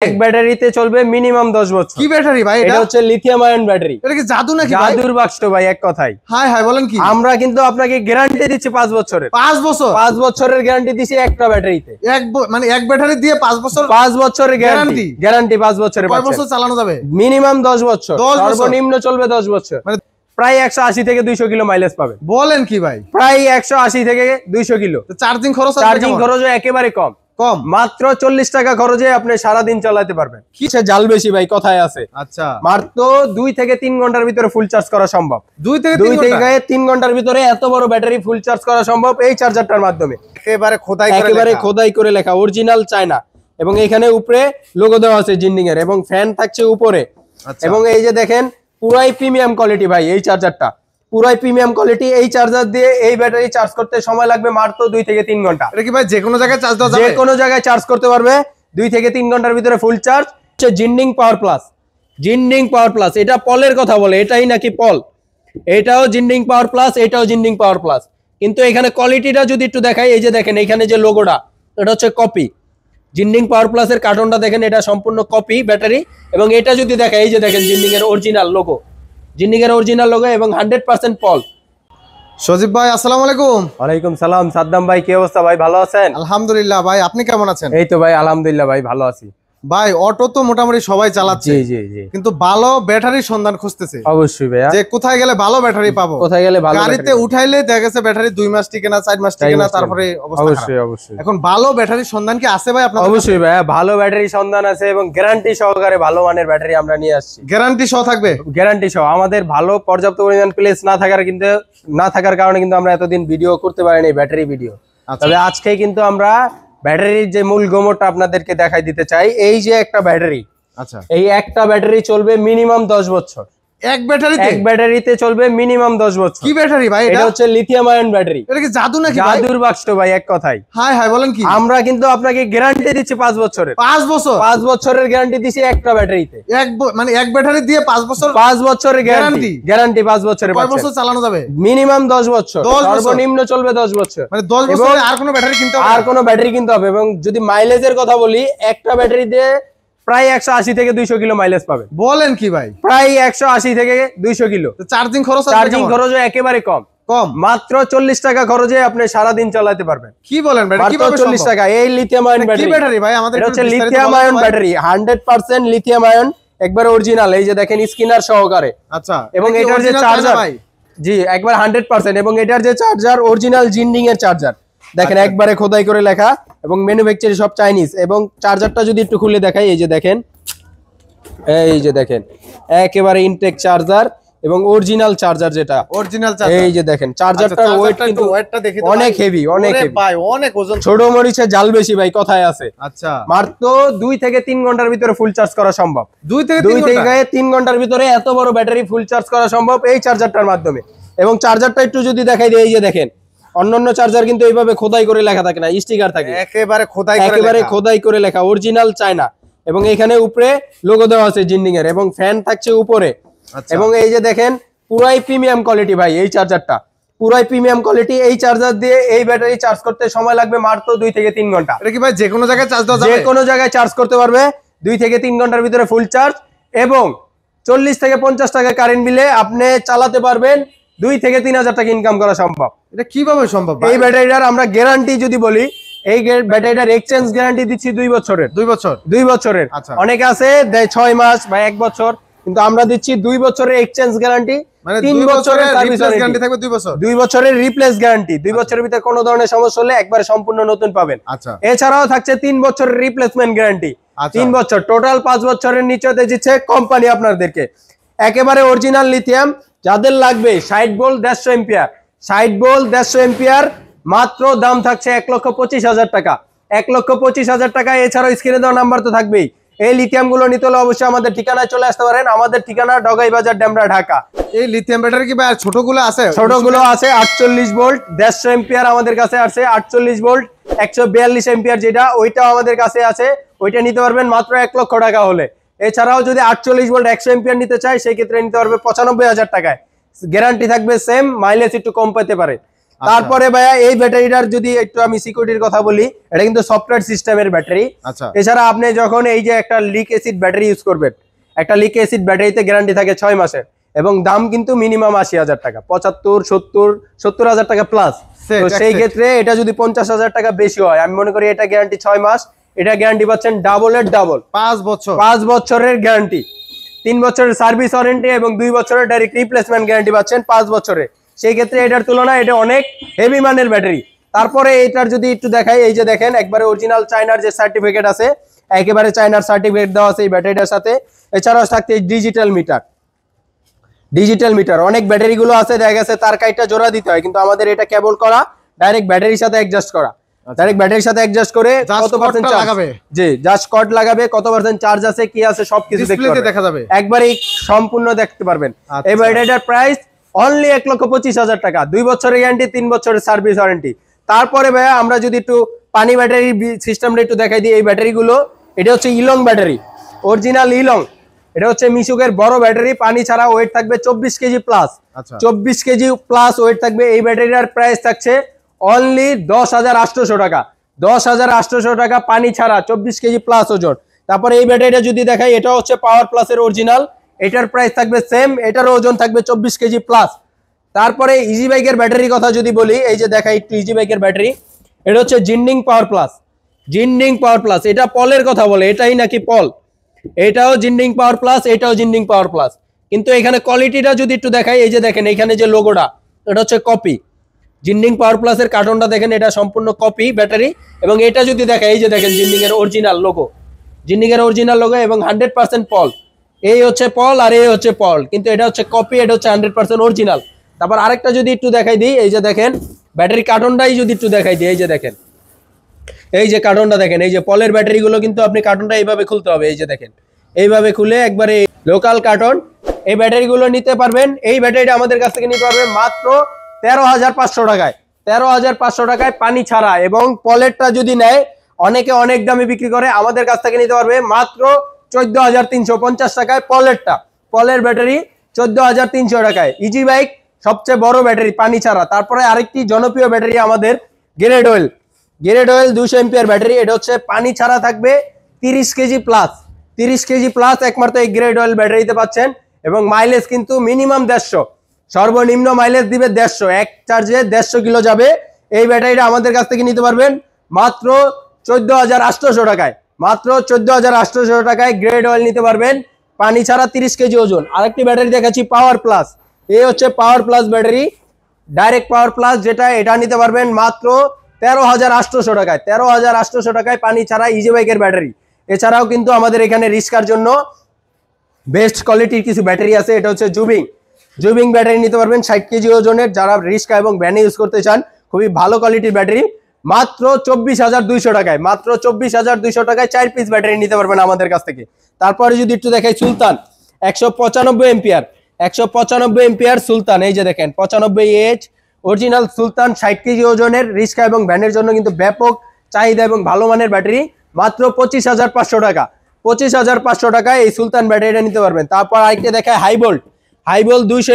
এক ব্যাটারিতে চলবে মিনিমাম 10 বছর। কি ব্যাটারি ভাই এটা? এটা হচ্ছে লিথিয়াম আয়ন ব্যাটারি। এটা কি জাদু নাকি ভাই? জাদুর বাক্স ভাই এক কথায়। হাই হাই বলেন কি? আমরা কিন্তু আপনাকে গ্যারান্টি দিচ্ছি 5 বছরের। 5 বছর? 5 বছরের গ্যারান্টি দিছি একটা ব্যাটারিতে। মানে এক ব্যাটারি দিয়ে 5 বছর? 5 বছরের গ্যারান্টি। গ্যারান্টি 5 বছরের। কয় বছর চালানো যাবে? মিনিমাম 10 বছর। সর্বনিম্ন চলবে 10 বছর। মানে প্রায় 180 থেকে 200 কিলো মাইলেজ পাবে। বলেন কি ভাই? প্রায় 180 থেকে 200 কিলো। চার্জিং খরচ একেবারে কম। মাত্র 40 টাকা খরচে আপনি সারাদিন চালাতে পারবেন। কিসে জাল বেশি ভাই কথায় আছে। আচ্ছা, মাত্র 2 থেকে 3 ঘন্টার ভিতরে ফুল চার্জ করা সম্ভব। 2 থেকে 3 ঘন্টার ভিতরে এত বড় ব্যাটারি ফুল চার্জ করা সম্ভব এই চার্জারটার মাধ্যমে। একেবারে খোদাই করে লেখা অরিজিনাল চায়না, এবং এখানে উপরে লোগো দেওয়া আছে জিন্ডিং এর, এবং ফ্যান থাকছে উপরে। এবং এই যে দেখেন পুরাই প্রিমিয়াম কোয়ালিটি ভাই এই চার্জারটা, পুরাই প্রিমিয়াম কোয়ালিটি। এই চার্জার দিয়ে এই ব্যাটারি চার্জ করতে সময় লাগবে মাত্র 2 থেকে 3 ঘন্টা। এটা কি ভাই যে কোনো জায়গায় চার্জ দেওয়া যাবে? যে কোনো জায়গায় চার্জ করতে পারবে 2 থেকে 3 ঘন্টার ভিতরে full charge. জিন্ডিং power plus, জিন্ডিং power plus, এটা পলের কথা বলে, এটাই নাকি পল। এটাও জিন্ডিং পাওয়ার প্লাস, এটাও জিন্ডিং পাওয়ার প্লাস, কিন্তু এখানে কোয়ালিটিটা যদি একটু দেখাই, এই যে দেখেন এখানে যে লোগোটা, এটা হচ্ছে কপি। জিন্ডিং পাওয়ার প্লাস এর কার্টনটা দেখেন, এটা সম্পূর্ণ কপি ব্যাটারি। এবং এটা যদি দেখাই, এই যে দেখেন জিন্ডিং এর অরিজিনাল লোগো, জিন্ডিং এর অরিজিনাল লোগো এবং 100% পল। সজীব ভাই আসসালামু আলাইকুম। ওয়ালাইকুম সালাম। সাদ্দাম ভাই কি অবস্থা ভাই, ভালো আছেন? আলহামদুলিল্লাহ ভাই, আপনি কেমন আছেন? এই তো ভাই আলহামদুলিল্লাহ ভাই ভালো আছি। ভাই অটো তো মোটামুটি সবাই চালাচ্ছে, কিন্তু ভালো ব্যাটারির সন্ধান খুঁজতেছে। অবশ্যই ভাই, যে কোথায় গেলে ভালো ব্যাটারি পাবো, কোথায় গেলে ভালো গাড়িতে উঠাইলে দেখা গেছে ব্যাটারি 2 মাস টিকে না, 4 মাস টিকে না, তারপরে অবস্থা খারাপ। অবশ্যই এখন ভালো ব্যাটারির সন্ধান কি আছে ভাই আপনার? অবশ্যই ভাই, ভালো ব্যাটারির সন্ধান আছে এবং গ্যারান্টি সহকারে ভালো মানের ব্যাটারি আমরা নিয়ে আসছি। গ্যারান্টি সহ থাকবে? গ্যারান্টি সহ। আমাদের ভালো পর্যাপ্ত পরিমাণ প্লেস না থাকার কারণে কিন্তু আমরা এতদিন ভিডিও করতে পারিনি, ব্যাটারি ভিডিও। তবে আজকে কিন্তু আমরা ব্যাটারির যে মূল গোমরটা আপনাদেরকে দেখাই দিতে চাই। এই যে একটা ব্যাটারি, আচ্ছা, এই একটা ব্যাটারি চলবে মিনিমাম 10 বছর। এক ব্যাটারিতে চলবে মিনিমাম 10 বছর। কি ব্যাটারি ভাই এটা? এটা হচ্ছে লিথিয়াম আয়ন ব্যাটারি। এটা কি জাদু নাকি ভাই? জাদুর বাক্স ভাই এক কথায়। হাই হাই বলেন কি? আমরা কিন্তু আপনাকে গ্যারান্টি দিচ্ছি 5 বছরের। 5 বছর? 5 বছরের গ্যারান্টি দিছি একটা ব্যাটারিতে। মানে এক ব্যাটারি দিয়ে 5 বছর? 5 বছরের গ্যারান্টি। 5 বছরের। কয় বছর চালানো যাবে? মিনিমাম 10 বছর। সর্বনিম্ন চলবে 10 বছর। মানে 10 বছরে আর কোনো ব্যাটারি কিনতে হবে? আর কোনো ব্যাটারি কিনতে হবে। এবং যদি মাইলেজের কথা বলি, একটা ব্যাটারি দিয়ে প্রায় 180 থেকে 200 কিলো মাইলেজ পাবে। বলেন কি ভাই? প্রায় 180 থেকে 200 কিলো। চার্জিং খরচ একেবারে কম। মাত্র 40 টাকা খরচে আপনি সারাদিন চালাতে পারবেন। কি বলেন ভাই, কিভাবে 40 টাকা? এই লিথিয়াম আয়ন ব্যাটারি। কি ব্যাটারি ভাই আমাদের? এটা হচ্ছে lithium ion battery, 100% lithium ion, একবার অরিজিনাল। এই যে দেখেন স্ক্যানার সহকারে। আচ্ছা, এবং এটার যে চার্জার, জি একবার 100%, এবং এটার যে চার্জার অরিজিনাল জিন্ডিং এর চার্জার দেখেন, একবারে খোদাই করে লেখা, এবং ম্যানুফ্যাকচারিং সব চাইনিজ। এবং চার্জারটা যদি একটু খুলে দেখাই, এই যে দেখেন, এই যে দেখেন একেবারে ইনটেক চার্জার এবং অরিজিনাল চার্জার, যেটা অরিজিনাল চার্জার। এই যে দেখেন চার্জারটার ওয়েট কিন্তু ওয়েটটা দেখি অনেক হেভি, অনেক হেভি ভাই, অনেক ওজন। ছোট মরিচে জাল বেশি ভাই কথায় আছে। আচ্ছা, মাত্র 2 থেকে 3 ঘন্টার ভিতরে ফুল চার্জ করা সম্ভব। 2 থেকে 3 ঘন্টার ভিতরে এত বড় ব্যাটারি ফুল চার্জ করা সম্ভব এই চার্জারটার মাধ্যমে। এবং চার্জারটা একটু যদি দেখাই দিই, এই যে দেখেন অন্যান্য চার্জার কিন্তু এইভাবে খোদাই করে লেখা থাকে না, স্টিকার থাকে। একেবারে খোদাই করে লেখা অরিজিনাল চায়না, এবং এখানে উপরে লোগো দেওয়া আছে জিন্ডিং এর, এবং ফ্যান থাকছে উপরে। এবং এই যে দেখেন পুরাই প্রিমিয়াম কোয়ালিটি ভাই এই চার্জারটা, পুরাই প্রিমিয়াম কোয়ালিটি। এই চার্জার দিয়ে এই ব্যাটারি চার্জ করতে সময় লাগবে মাত্র 2 থেকে 3 ঘন্টা। এটা কি ভাই যে কোনো জায়গায় চার্জ দেওয়া যাবে? যে কোনো জায়গায় চার্জ করতে পারবে 2 থেকে 3 ঘন্টার ভিতরে ফুল চার্জ। এবং 40 থেকে 50 টাকা কারেন্ট বিলে আপনি চালাতে পারবেন 2 থেকে 3,000 টাকা ইনকাম করা সম্ভব। এটা কিভাবে সম্ভব? এই ব্যাটারিটার আমরা গ্যারান্টি যদি বলি, এই ব্যাটারিটার এক্সচেঞ্জ গ্যারান্টি দিচ্ছি 2 বছরের। 2 বছরের? অনেকে আছে দেয় 6 মাস বা 1 বছর, কিন্তু আমরা দিচ্ছি 2 বছরের এক্সচেঞ্জ গ্যারান্টি, মানে 3 বছরের সার্ভিস গ্যারান্টি থাকবে। 2 বছর, 2 বছরের রিপ্লেস গ্যারান্টি। 2 বছরের ভিতরে কোনো ধরনের সমস্যা হলে একবার সম্পূর্ণ নতুন পাবেন। আচ্ছা, এছাড়াও থাকছে 3 বছরের রিপ্লেসমেন্ট গ্যারান্টি। 3 বছর টোটাল 5 বছরের নিচে দিচ্ছে কোম্পানি আপনাদেরকে। একেবারে অরিজিনাল লিথিয়াম। যাদের লাগবে 60 ভোল্ট 150 এম্পিয়ার, 60 ভোল্ট 150 এম্পিয়ার, মাত্র দাম থাকছে 1,25,000 টাকা। 1,25,000 টাকা। এছাড়াও স্ক্রিনে দেওয়া নাম্বার তো থাকবেই। এই লিথিয়াম গুলো নিতে হলে অবশ্যই আমাদের ঠিকানায় চলে আসতে পারেন। আমাদের ঠিকানা ডগাই বাজার, ডেমরা, ঢাকা। এই লিথিয়াম ব্যাটারি কি ভাই ছোটগুলো আছে? ছোটগুলো আছে 48 ভোল্ট 150 এম্পিয়ার আমাদের কাছে আছে। 48 ভোল্ট 142 এম্পিয়ার যেটা, ওইটাও আমাদের কাছে আছে। ওইটা নিতে পারবেন মাত্র 1 লক্ষ টাকা হলে। এছাড়াও যদি 48 ভোল্ট 100 এম্পিয়ার নিতে চাই, সেই ক্ষেত্রে নিতে পারবে 95,000 টাকায়। গ্যারান্টি থাকবে সেম, মাইলেজ একটু কম পেতে পারে। তারপরে ভাইয়া এই ব্যাটারিটার যদি একটু আমি সিকিউরিটির কথা বলি, এটা কিন্তু সফটওয়্যার সিস্টেমের ব্যাটারি। আচ্ছা, এছাড়া আপনি যখন এই যে একটা লিক অ্যাসিড ব্যাটারি ইউজ করবেন, একটা লিক অ্যাসিড ব্যাটারিতে গ্যারান্টি থাকে 6 মাসের এবং দাম কিন্তু মিনিমাম 80,000 টাকা, 75-70-70,000 টাকা প্লাস। তো সেই ক্ষেত্রে এটা যদি 50,000 টাকা বেশি হয়, আমি মনে করি এটা গ্যারান্টি 6 মাস, এটা গ্যারান্টি পাচ্ছেন ডাবলের ডাবল 5 বছরের গ্যারান্টি, 3 বছরের সার্ভিস ওয়ারেন্টি এবং 2 বছরের ডাইরেক্ট রিপ্লেসমেন্ট গ্যারান্টি পাচ্ছেন 5 বছরে। সেই ক্ষেত্রে এটার তুলনায় এটা অনেক হেভি মানের ব্যাটারি। তারপরে এটার যদি একটু দেখাই, এই যে দেখেন একবারে অরিজিনাল চায়নার যে সার্টিফিকেট আছে, একেবারে চায়নার সার্টিফিকেট দেওয়া আছে এই ব্যাটারিটার সাথে। এছাড়াও থাকতে ডিজিটাল মিটার অনেক ব্যাটারিগুলো আছে, দেখা গেছে তার কাইটটা জোড়া দিতে হয়, কিন্তু আমাদের এটা কেবল করা ডাইরেক্ট ব্যাটারির সাথে অ্যাডজাস্ট করা, ডাইরেক্ট ব্যাটারির সাথে অ্যাডজাস্ট করে কত পার্সেন্ট চার্জ লাগাবে, জি জাস্ট কর্ড লাগাবে, কত পার্সেন্ট চার্জ আছে কি আছে সবকিছু দেখা যাবে, একবারেই সম্পূর্ণ দেখতে পারবেন। এই ব্যাটারিটার প্রাইস অনলি 1,25,000 টাকা, 2 বছরের গ্যারান্টি, 3 বছরের সার্ভিস ওয়ারেন্টি। তারপরে ভাইয়া আমরা যদি একটু পানি ব্যাটারি সিস্টেমটা একটু দেখাই দিই, এই ব্যাটারিগুলো এটা হচ্ছে ইলং ব্যাটারি, অরিজিনাল ইলং। এটা হচ্ছে মিশুকের বড় ব্যাটারি, পানি ছাড়া ওয়েট থাকবে 24 KG plus, 24 KG plus wait থাকবে। এই ব্যাটারিটার প্রাইস থাকছে অনলি 10,800 টাকা, 10,800 টাকা পানি ছাড়া, 24 কেজি প্লাস ওজন। তারপরে এই ব্যাটারিটা যদি দেখাই, এটা হচ্ছে পাওয়ার প্লাসের অরিজিনাল, এটার প্রাইস থাকবে সেম, এটারও ওজন থাকবে 24 কেজি প্লাস। তারপরে ইজি বাইকের ব্যাটারির কথা যদি বলি, এই যে দেখাই একটু ইজি বাইকের ব্যাটারি, এটা হচ্ছে জিন্ডিং পাওয়ার প্লাস, এটা পলের কথা বলে, এটাই নাকি পল, এটাও জিন্ডিং পাওয়ার প্লাস, এটাও জিন্ডিং পাওয়ার প্লাস। কিন্তু এখানে কোয়ালিটিটা যদি একটু দেখাই, এই যে দেখেন এখানে যে লোগোটা, এটা হচ্ছে কপি, জিন্ডিং পাওয়ার প্লাসের কার্টনটা দেখেন, এটা সম্পূর্ণ কপি ব্যাটারি। এবং এটা যদি দেখাই, এই যে দেখেন জিন্ডিং এর অরিজিনাল লোগো, এবং 100% পল, এই হচ্ছে পল আর এই হচ্ছে পল, কিন্তু এটা হচ্ছে কপি, এটা হচ্ছে 100% অরিজিনাল। তারপর আরেকটা যদি একটু দেখাই দিই, এই যে দেখেন ব্যাটারি কার্টনটাই যদি একটু দেখাই দিই, এই যে দেখেন এই যে কার্টনটা দেখেন, এই যে পলের ব্যাটারিগুলো কিন্তু আপনি কার্টনটা এইভাবে খুলতে হবে, এই যে দেখেন এইভাবে খুলে একবারে লোকাল কার্টন এই ব্যাটারিগুলো নিতে পারবেন। এই ব্যাটারিটা আমাদের কাছ থেকে নিতে পারবেন মাত্র 13,500 টাকায়, 13,500 টাকায় পানি ছাড়া। এবং পলেরটা যদি নেয়, অনেকে অনেক দামে বিক্রি করে, আমাদের কাছ থেকে নিতে পারবে মাত্র 14,350 টাকায় পলেরটা, পলের ব্যাটারি 14,300 টাকায়। ইজি বাইক সবচেয়ে বড় ব্যাটারি পানি ছাড়া। তারপরে আরেকটি জনপ্রিয় ব্যাটারি আমাদের গ্রেড অয়েল 200 এম্পিয়ার ব্যাটারি, এটা হচ্ছে পানি ছাড়া থাকবে 30 কেজি প্লাস, একমাত্র এই গ্রেড অয়েল ব্যাটারিতে পাচ্ছেন। এবং মাইলেজ কিন্তু মিনিমাম 150, সর্বনিম্ন মাইলেজ দিবে 150, এক চার্জে 150 কিলো যাবে। এই ব্যাটারিটা আমাদের কাছ থেকে নিতে পারবেন মাত্র 14,800 টাকায়, মাত্র 14,800 টাকায় গ্রেড অয়েল নিতে পারবেন পানি ছাড়া 30 কেজি ওজন। আরেকটি ব্যাটারি দেখাচ্ছি পাওয়ার প্লাস, এই হচ্ছে power plus battery, direct power plus, যেটা এটা নিতে পারবেন মাত্র 13,800 টাকায়, 13,800 টাকায় পানি ছাড়া ইজি বাইকের ব্যাটারি। এছাড়াও কিন্তু আমাদের এখানে রিস্কার জন্য বেস্ট কোয়ালিটির কিছু ব্যাটারি আছে, এটা হচ্ছে জুবিং ব্যাটারি নিতে পারবেন 60 কেজি ওজনের, যারা রিস্কা এবং ভ্যানে ইউজ করতে চান, খুবই ভালো কোয়ালিটির ব্যাটারি, মাত্র 24,200 টাকায়, মাত্র 24,200 টাকায় 4 পিস ব্যাটারি নিতে পারবেন আমাদের কাছ থেকে। তারপরে যদি একটু দেখাই সুলতান 195 এম্পিয়ার সুলতান, এই যে দেখেন 95H অরিজিনাল সুলতান 60 কেজি ওজনের, রিস্কা এবং ভ্যানের জন্য কিন্তু ব্যাপক চাহিদা এবং ভালো মানের ব্যাটারি, মাত্র 25,500 টাকা, 25,500 টাকায় এই সুলতান ব্যাটারিটা নিতে পারবেন। তারপর আরেকটা দেখায় হাইবোল্ট 200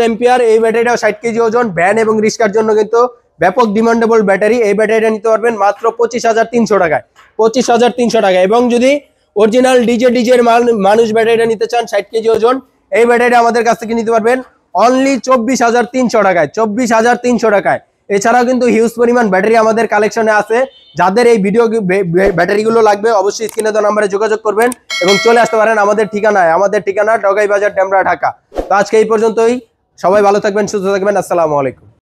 এম্পিয়ার, এই ব্যাটারিটাও 60 কেজি ওজন, ভ্যান এবং রিস্কার জন্য কিন্তু ব্যাপক ডিমান্ডেবল ব্যাটারি। এই ব্যাটারিটা নিতে পারবেন মাত্র 25,300 টাকায়, 25,300 টাকা। এবং যদি অরিজিনাল ডিজের মানুষ ব্যাটারিটা নিতে চান 60 কেজি ওজন, এই ব্যাটারিটা আমাদের কাছ থেকে নিতে পারবেন অনলি 24,300 টাকায়, 24,300 টাকায়। এছাড়াও কিন্তু হিউজ পরিমাণ ব্যাটারি আমাদের কালেকশনে আছে। যাদের এই ভিডিও ব্যাটারিগুলো লাগবে, অবশ্যই স্ক্রিনে দেওয়া নম্বরে যোগাযোগ করবেন এবং চলে আসতে পারেন আমাদের ঠিকানা ডগাই বাজার, ডেমরা, ঢাকা। তো আজকে এই পর্যন্তই, সবাই ভালো থাকবেন, সুস্থ থাকবেন, আসসালামু আলাইকুম।